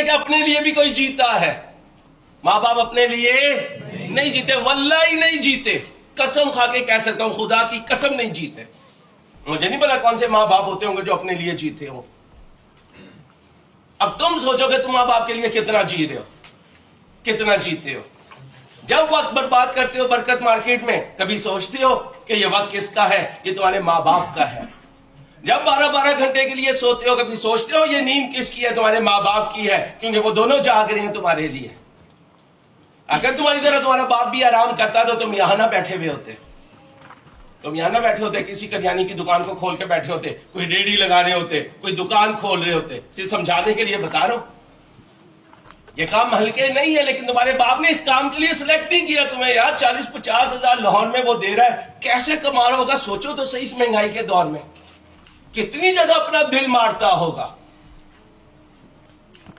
کہ اپنے لیے بھی کوئی جیتا ہے؟ ماں باپ اپنے لیے نہیں جیتے، واللہ ہی نہیں جیتے، قسم کھا کے کہہ سکتا ہوں، خدا کی قسم نہیں جیتے۔ مجھے نہیں پتا کون سے ماں باپ ہوتے ہوں گے جو اپنے لیے جیتے ہوں۔ اب تم سوچو کہ تم ماں باپ کے لیے کتنا جی رہے ہو، کتنا جیتے ہو۔ جب وقت برباد کرتے ہو برکت مارکیٹ میں، کبھی سوچتے ہو کہ یہ وقت کس کا ہے؟ یہ تمہارے ماں باپ کا ہے۔ جب 12 گھنٹے کے لیے سوتے ہو، کبھی سوچتے ہو یہ نیند کس کی ہے؟ تمہارے ماں باپ کی ہے، کیونکہ وہ دونوں جاگ رہے ہیں تمہارے لیے۔ اگر تمہاری طرح تمہارا باپ بھی آرام کرتا تو تم یہاں نہ بیٹھے ہوئے ہوتے، تم یہاں نہ بیٹھے ہوتے، کسی کریانے کی دکان کو کھول کے بیٹھے ہوتے، کوئی ریڑھی لگا رہے ہوتے، کوئی دکان کھول رہے ہوتے۔ صرف سمجھانے کے لیے بتا رہا ہوں، یہ کام ہلکے نہیں ہے، لیکن تمہارے باپ نے اس کام کے لیے سلیکٹ نہیں کیا تمہیں۔ یار 40-50 ہزار لاہور میں وہ دے رہا ہے، کیسے کما رہا ہوگا؟ سوچو تو صحیح، اس مہنگائی کے دور میں کتنی جگہ اپنا دل مارتا ہوگا۔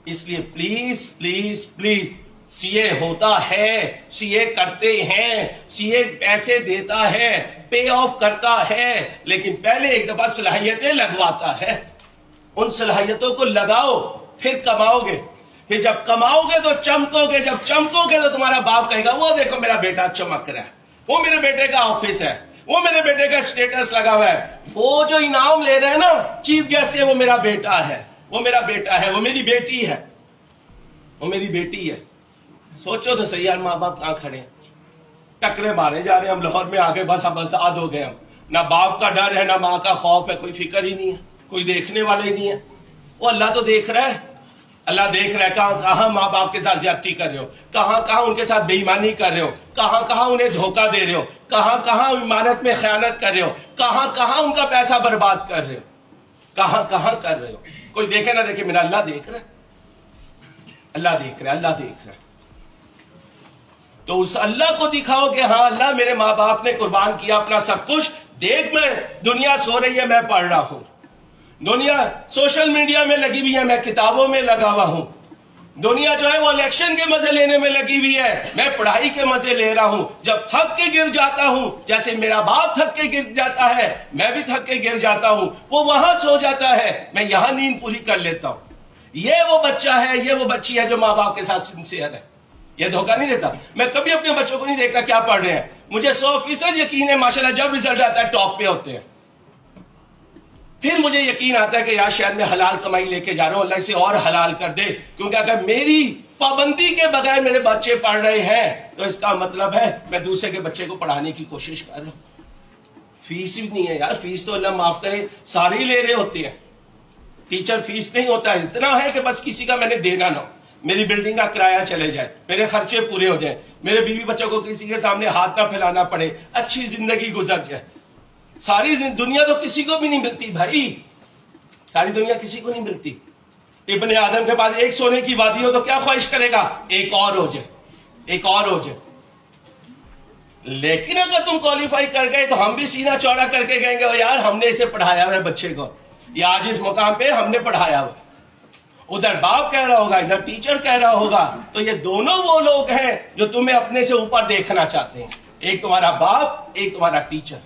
اس لیے پلیز پلیز پلیز، سی اے ہوتا ہے، سی اے کرتے ہیں، سی اے پیسے دیتا ہے، پے آف کرتا ہے، لیکن پہلے ایک دفعہ صلاحیتیں لگواتا ہے۔ ان صلاحیتوں کو لگاؤ، پھر کماؤ گے، پھر جب کماؤ گے تو چمکو گے، جب چمکو گے تو تمہارا باپ کہے گا وہ دیکھو میرا بیٹا چمک رہا ہے، وہ میرے بیٹے کا آفس ہے، وہ میرے بیٹے کا اسٹیٹس لگا ہوا ہے، وہ جو انعام لے رہے ہیں نا چیف گیسٹ سے، وہ میرا بیٹا ہے، وہ میرا بیٹا ہے، وہ میری بیٹی ہے، وہ میری بیٹی ہے۔ سوچو تو صحیح یار، ماں باپ کہاں کھڑے ہیں؟ ٹکرے مارے جا رہے ہیں ہم لاہور میں آگے، بس اب آزاد ہو گئے ہم، نہ باپ کا ڈر ہے نہ ماں کا خوف ہے، کوئی فکر ہی نہیں ہے، کوئی دیکھنے والے ہی نہیں ہے۔ وہ اللہ تو دیکھ رہا ہے، اللہ دیکھ رہا ہے کہاں کہاں ماں باپ کے ساتھ زیادتی کر رہے ہو، کہاں کہاں ان کے ساتھ بے ایمانی کر رہے ہو، کہاں کہاں انہیں دھوکہ دے رہے ہو، کہاں کہاں امانت میں خیانت کر رہے ہو، کہاں کہاں ان کا پیسہ برباد کر رہے ہو، کہاں کہاں کر رہے ہو۔ کوئی دیکھے نہ دیکھے، میرا اللہ دیکھ رہا ہے، اللہ دیکھ رہا ہے، اللہ دیکھ رہا ہے۔ تو اس اللہ کو دکھاؤ کہ ہاں اللہ میرے ماں باپ نے قربان کیا اپنا سب کچھ، دیکھ میں دنیا سو رہی ہے، میں پڑھ رہا ہوں، دنیا سوشل میڈیا میں لگی ہوئی ہے، میں کتابوں میں لگا ہوا ہوں، دنیا جو ہے وہ الیکشن کے مزے لینے میں لگی ہوئی ہے، میں پڑھائی کے مزے لے رہا ہوں۔ جب تھک کے گر جاتا ہوں، جیسے میرا باپ تھک کے گر جاتا ہے، میں بھی تھک کے گر جاتا ہوں، وہ وہاں سو جاتا ہے، میں یہاں نیند پوری کر لیتا ہوں۔ یہ وہ بچہ ہے، یہ وہ بچی ہے جو ماں باپ کے ساتھ سنسیئر ہے، یہ دھوکہ نہیں دیتا۔ میں کبھی اپنے بچوں کو نہیں دیکھتا کیا پڑھ رہے ہیں، مجھے 100% یقین ہے ماشاءاللہ جب رزلٹ آتا ہے ٹاپ پہ ہوتے ہیں، پھر مجھے یقین آتا ہے کہ یار شاید میں حلال کمائی لے کے جا رہا ہوں، اللہ اسے اور حلال کر دے، کیونکہ اگر میری پابندی کے بغیر میرے بچے پڑھ رہے ہیں تو اس کا مطلب ہے میں دوسرے کے بچے کو پڑھانے کی کوشش کر رہا ہوں۔ فیس بھی نہیں ہے یار، فیس تو اللہ معاف کرے سارے ہی لے رہے ہوتے ہیں، ٹیچر فیس نہیں ہوتا ہے، اتنا ہے کہ بس کسی کا میں نے دینا نہ ہو، میری بلڈنگ کا کرایہ چلے جائے، میرے خرچے پورے ہو جائیں، میرے بیوی بچوں کو کسی کے سامنے ہاتھ نہ پھیلانا پڑے، اچھی زندگی گزر جائے۔ ساری دنیا تو کسی کو بھی نہیں ملتی بھائی، ساری دنیا کسی کو نہیں ملتی۔ ابن آدم کے پاس ایک سونے کی وادی ہو تو کیا خواہش کرے گا؟ ایک اور ہو جائے، ایک اور ہو جائے۔ لیکن اگر تم کوالیفائی کر گئے تو ہم بھی سینہ چوڑا کر کے کہیں گے یار ہم نے اسے پڑھایا ہوا ہے بچے کو، یہ آج اس مقام پہ ہم نے پڑھایا ہوا ہے۔ ادھر باپ کہہ رہا ہوگا، ادھر ٹیچر کہہ رہا ہوگا، تو یہ دونوں وہ لوگ ہیں جو تمہیں اپنے سے اوپر دیکھنا چاہتے ہیں، ایک تمہارا باپ، ایک تمہارا ٹیچر۔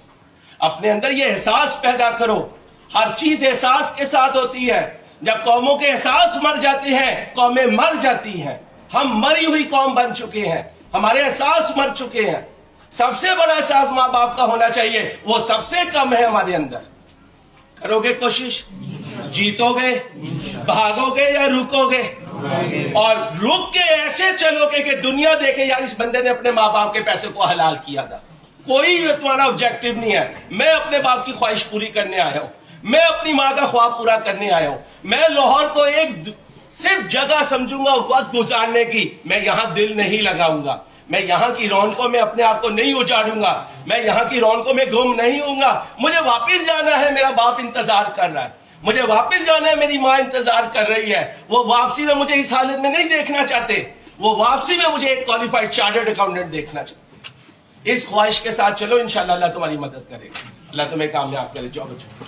اپنے اندر یہ احساس پیدا کرو، ہر چیز احساس کے ساتھ ہوتی ہے۔ جب قوموں کے احساس مر جاتے ہیں قومیں مر جاتی ہیں، ہم مری ہوئی قوم بن چکے ہیں، ہمارے احساس مر چکے ہیں۔ سب سے بڑا احساس ماں باپ کا ہونا چاہیے، وہ سب سے کم ہے ہمارے اندر۔ کرو گے کوشش؟ جیتو گے، بھاگو گے یا رکو گے؟ اور رک کے ایسے چلو گے کہ دنیا دیکھے یار اس بندے نے اپنے ماں باپ کے پیسے کو حلال کیا تھا۔ کوئی تمہارا آبجیکٹو نہیں ہے، میں اپنے باپ کی خواہش پوری کرنے آیا ہوں، میں اپنی ماں کا خواب پورا کرنے آیا ہوں، میں لاہور کو ایک صرف جگہ سمجھوں گا وقت گزارنے کی، میں یہاں دل نہیں لگاؤں گا، میں یہاں کی رونقوں میں اپنے آپ کو نہیں اجاڑوں گا، میں یہاں کی رونقوں میں گم نہیں ہوں گا۔ مجھے واپس جانا ہے، میرا باپ انتظار کر رہا ہے، مجھے واپس جانا ہے، میری ماں انتظار کر رہی ہے۔ وہ واپسی میں مجھے اس حالت میں نہیں دیکھنا چاہتے، وہ واپسی میں مجھے ایک کوالیفائڈ چارٹرڈ اکاؤنٹنٹ دیکھنا چاہتے۔ اس خواہش کے ساتھ چلو، انشاءاللہ اللہ تمہاری مدد کرے گا، اللہ تمہیں کامیاب کرے۔ جو بچوں